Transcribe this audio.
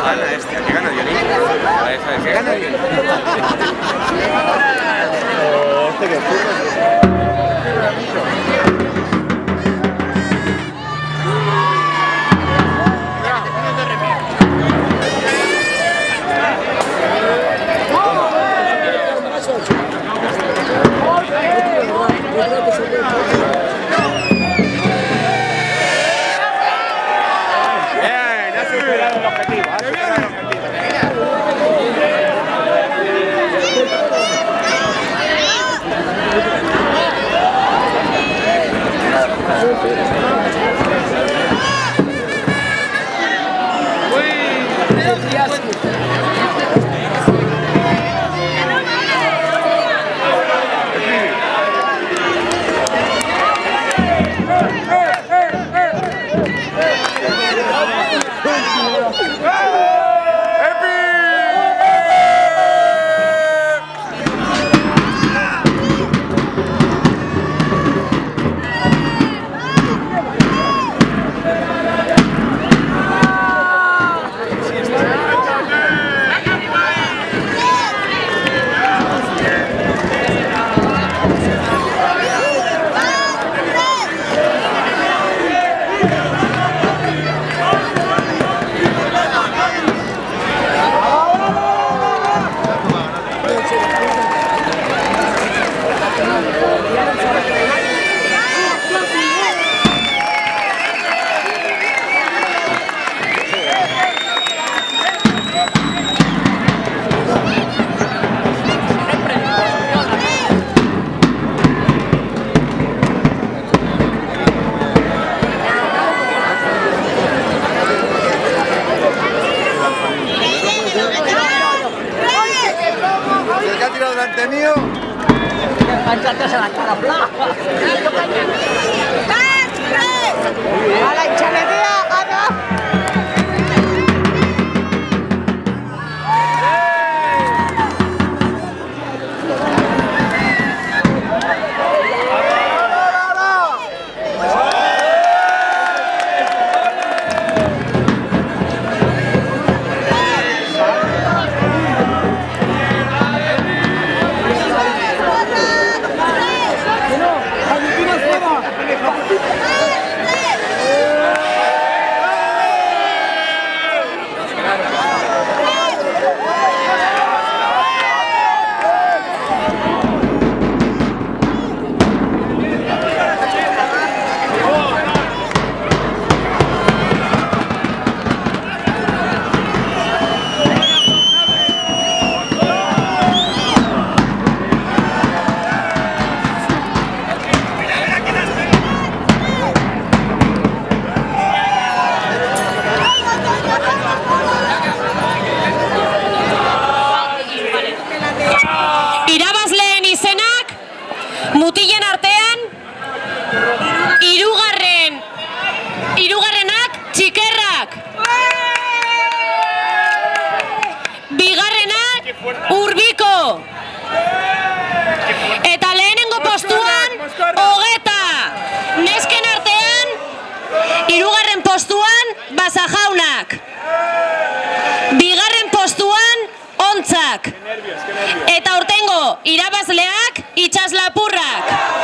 gana este? ¿A qué gana Dionín? ¿Qué gana Dionín? Este que ha tirado delante mío. Mancharte a la cara, bla. A la hinchanería, Ana. Irabazleen izenak, mutilen artean, hirugarrenak txikerrak, bigarrenak urbiko, eta lehenengo postuan 20. Nesken artean, hirugarren postuan Basajaunak, bigarren postuan Ontzak, eta aurtengo irabazleak Itsaslapurrak.